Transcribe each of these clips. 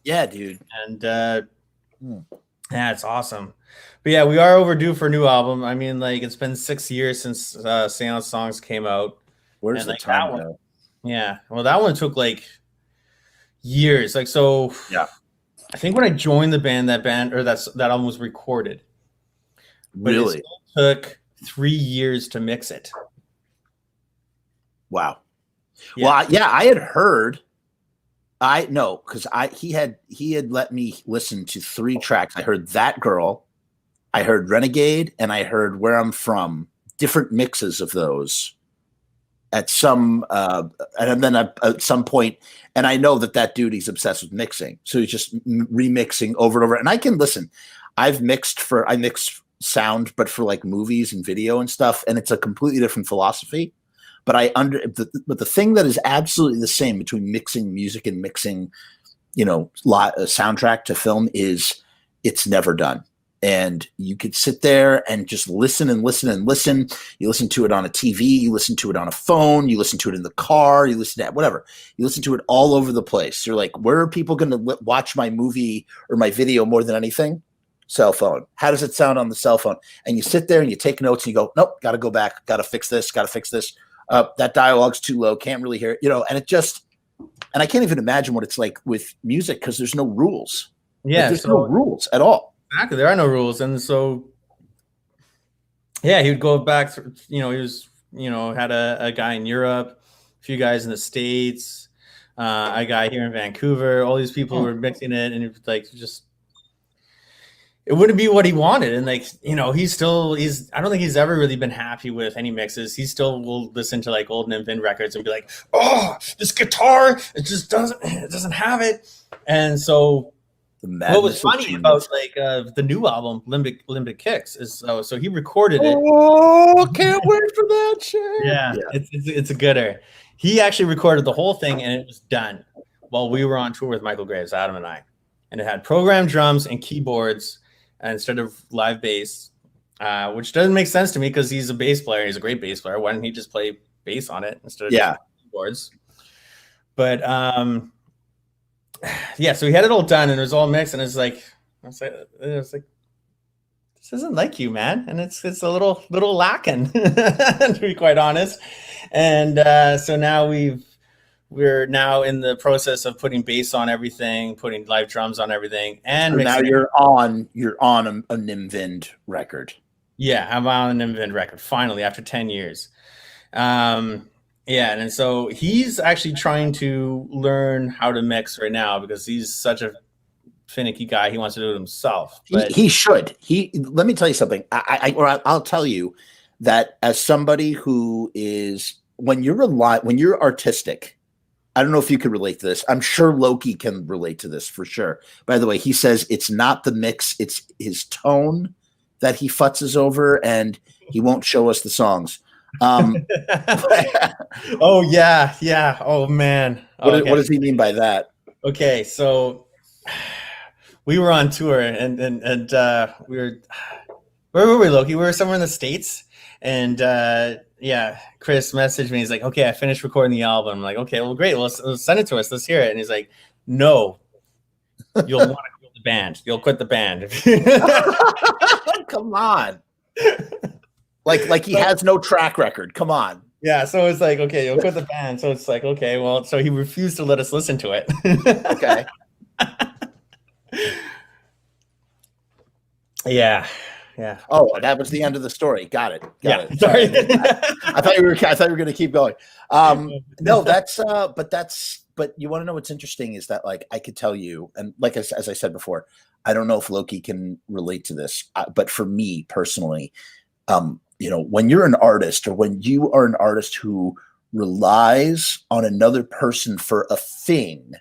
Yeah, dude. And yeah, it's awesome. But yeah, we are overdue for a new album. I mean, like it's been 6 years since Seance Songs came out. Where's And the like time that one, go? yeah. Well, that one took like years. Like so Yeah. I think when I joined the band, that album was recorded. But it Really? still took 3 years to mix it. Wow. Yeah. Well, yeah, I had heard. Because he had let me listen to 3 tracks. I heard That Girl, I heard Renegade, and I heard Where I'm From. Different mixes of those at some and then at some point. And I know that dude, he's obsessed with mixing, so he's just remixing over and over. And I can listen. I mix sound, but for like movies and video and stuff, and it's a completely different philosophy. But the thing that is absolutely the same between mixing music and mixing, a soundtrack to film is it's never done. And you could sit there and just listen and listen and listen. You listen to it on a TV, you listen to it on a phone, you listen to it in the car, you listen to it, whatever. You listen to it all over the place. You're like, where are people going to watch my movie or my video more than anything? Cell phone. How does it sound on the cell phone? And you sit there and you take notes and you go, nope, got to go back, got to fix this, got to fix this. That dialogue's too low, can't really hear it, and and I can't even imagine what it's like with music because there's no rules. Yeah, there's no rules at all. Exactly, there are no rules, and so yeah, he would go back. He was had a guy in Europe, a few guys in the States, a guy here in Vancouver. All these people were mixing it, and it wouldn't be what he wanted. And I don't think he's ever really been happy with any mixes. He still will listen to like old Nim Vind records and be like, oh, this guitar, it doesn't have it. And so what was funny about the new album, Limbic Kicks, is so he recorded it. Oh, can't wait for that shit. Yeah. It's a gooder. He actually recorded the whole thing and it was done while we were on tour with Michael Graves, Adam and I. And it had programmed drums and keyboards instead of live bass, which doesn't make sense to me because he's a bass player. He's a great bass player. Why didn't he just play bass on it instead of keyboards? But so he had it all done and it was all mixed, and it was like this isn't like you, man, and it's a little lacking, to be quite honest. And so now we're now in the process of putting bass on everything, putting live drums on everything, and so now you're on a Nim Vind record. Yeah, I'm on a Nim Vind record finally after 10 years. And so he's actually trying to learn how to mix right now because he's such a finicky guy. He wants to do it himself. But he should. Let me tell you something. I'll tell you that as somebody who is when you're artistic. I don't know if you could relate to this. I'm sure Loki can relate to this for sure. By the way, he says it's not the mix, it's his tone that he futzes over, and he won't show us the songs. Oh yeah. Oh man. What does he mean by that? Okay, so we were on tour and we were where were we, Loki? We were somewhere in the States, and Chris messaged me. He's like, okay, I finished recording the album. I'm like, okay, well, great. Well, send it to us. Let's hear it. And he's like, no, you'll want to quit the band. You'll quit the band. Come on. Like he has no track record. Come on. Yeah. So it's like, okay, you'll quit the band. So it's like, okay, well, so he refused to let us listen to it. Okay. Yeah. Oh, that was the end of the story. Got it. Sorry. I thought you were going to keep going. No, but you want to know what's interesting is that like I could tell you, and like as I said before, I don't know if Loki can relate to this, but for me personally, when you're an artist or when you are an artist who relies on another person for a thing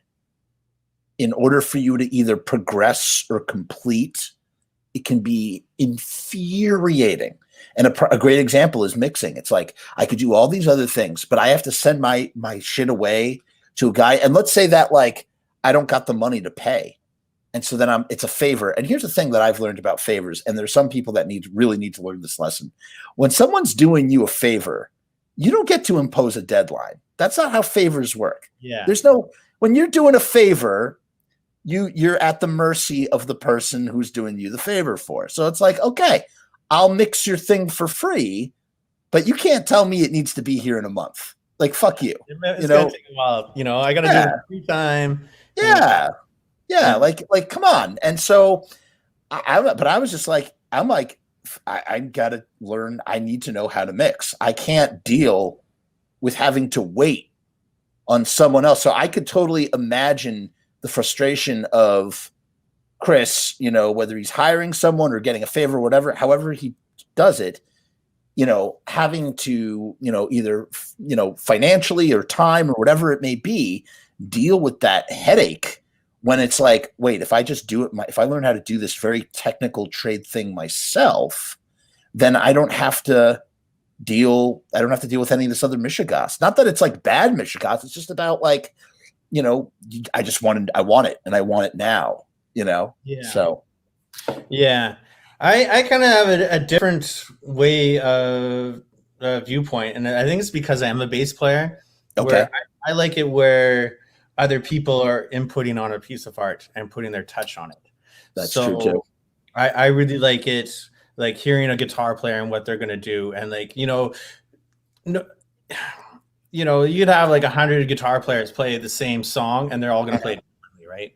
in order for you to either progress or complete, it can be infuriating. And a great example is mixing. It's like I could do all these other things, but I have to send my shit away to a guy. And let's say that like I don't got the money to pay. And so then it's a favor. And here's the thing that I've learned about favors. And there's some people that really need to learn this lesson. When someone's doing you a favor, you don't get to impose a deadline. That's not how favors work. Yeah. When you're doing a favor, you're at the mercy of the person who's doing you the favor for. So it's like, okay, I'll mix your thing for free, but you can't tell me it needs to be here in a month. Like, fuck you. It's gonna take a while. I got to do it in free time. Yeah. Like, come on. And so but I was just like, I'm like, I got to learn. I need to know how to mix. I can't deal with having to wait on someone else. So I could totally imagine the frustration of Chris, whether he's hiring someone or getting a favor, or whatever, however he does it, having to, either, financially or time or whatever it may be, deal with that headache when it's like, wait, if I just do it, if I learn how to do this very technical trade thing myself, then I don't have to deal with any of this other Michigas. Not that it's like bad Michigas. It's just about like, I want it and I want it now, Yeah. So. Yeah. I kind of have a different way of viewpoint. And I think it's because I am a bass player. Okay. I like it where other people are inputting on a piece of art and putting their touch on it. That's true too. I really like it, like hearing a guitar player and what they're going to do. And like, you'd have like 100 guitar players play the same song and they're all going to play it differently, right?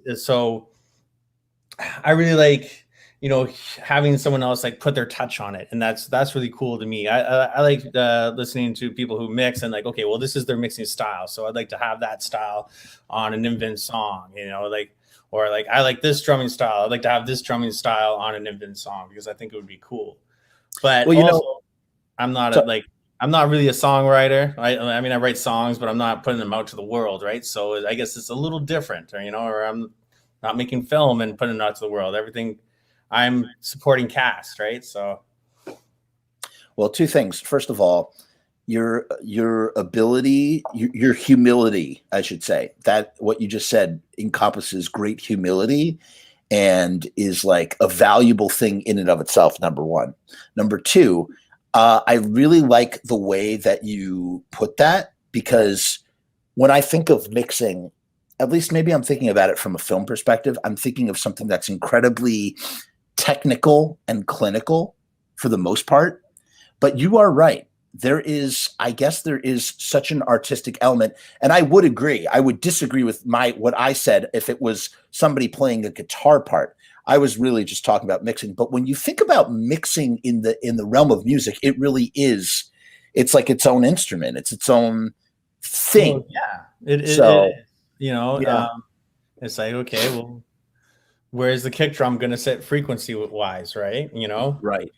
Yes. So I really like, having someone else like put their touch on it. And that's really cool to me. I like listening to people who mix and like, okay, well, this is their mixing style. So I'd like to have that style on a Nim Vind song, or like, I like this drumming style. I'd like to have this drumming style on a Nim Vind song because I think it would be cool. But I'm not I'm not really a songwriter. I mean, I write songs, but I'm not putting them out to the world. Right. So I guess it's a little different, or I'm not making film and putting it out to the world. Everything I'm supporting cast, right? So, well, two things. First of all, your ability, your humility, I should say, that what you just said encompasses great humility and is like a valuable thing in and of itself. Number one. Number two, I really like the way that you put that, because when I think of mixing, at least maybe I'm thinking about it from a film perspective, I'm thinking of something that's incredibly technical and clinical for the most part. But you are right. I guess there is such an artistic element. And I would agree. I would disagree with what I said if it was somebody playing a guitar part. I was really just talking about mixing. But when you think about mixing in the realm of music, it really is. It's like its own instrument. It's its own thing. Well, yeah. It is. It's like, okay, well, where's the kick drum going to sit frequency wise, right? Right.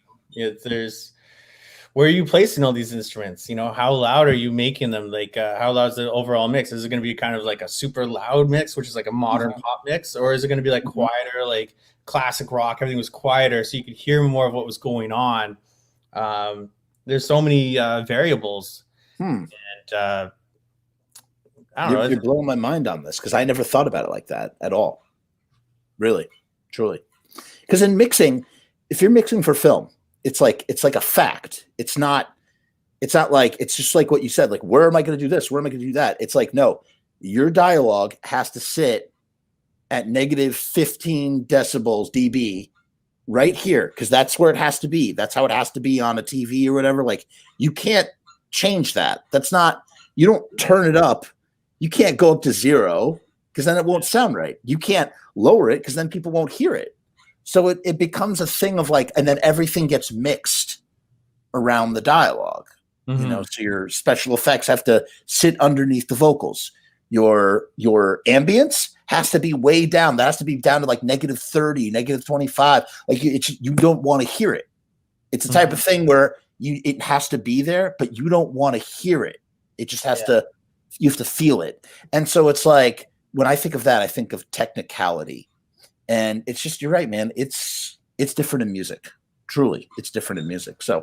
Where are you placing all these instruments? How loud are you making them? Like, how loud is the overall mix? Is it going to be kind of like a super loud mix, which is like a modern pop mix? Or is it going to be like quieter, like classic rock? Everything was quieter so you could hear more of what was going on. There's so many variables. And I don't know. You're blowing my mind on this because I never thought about it like that at all. Really, truly. Because in mixing, if you're mixing for film, it's like a fact. It's not like, it's just like what you said, like, where am I going to do this? Where am I going to do that? It's like, no, your dialogue has to sit at negative 15 decibels dB right here, because that's where it has to be. That's how it has to be on a TV or whatever. Like, you can't change that. That's not, you don't turn it up. You can't go up to 0 because then it won't sound right. You can't lower it because then people won't hear it. So it becomes a thing of like, and then everything gets mixed around the dialogue. So your special effects have to sit underneath the vocals. Your ambience has to be way down. That has to be down to like negative 30, negative 25. Like you don't want to hear it. It's the type of thing where it has to be there, but you don't want to hear it. It just has to, you have to feel it. And so it's like, when I think of that, I think of technicality. And it's just, you're right, man. It's different in music. Truly, it's different in music. So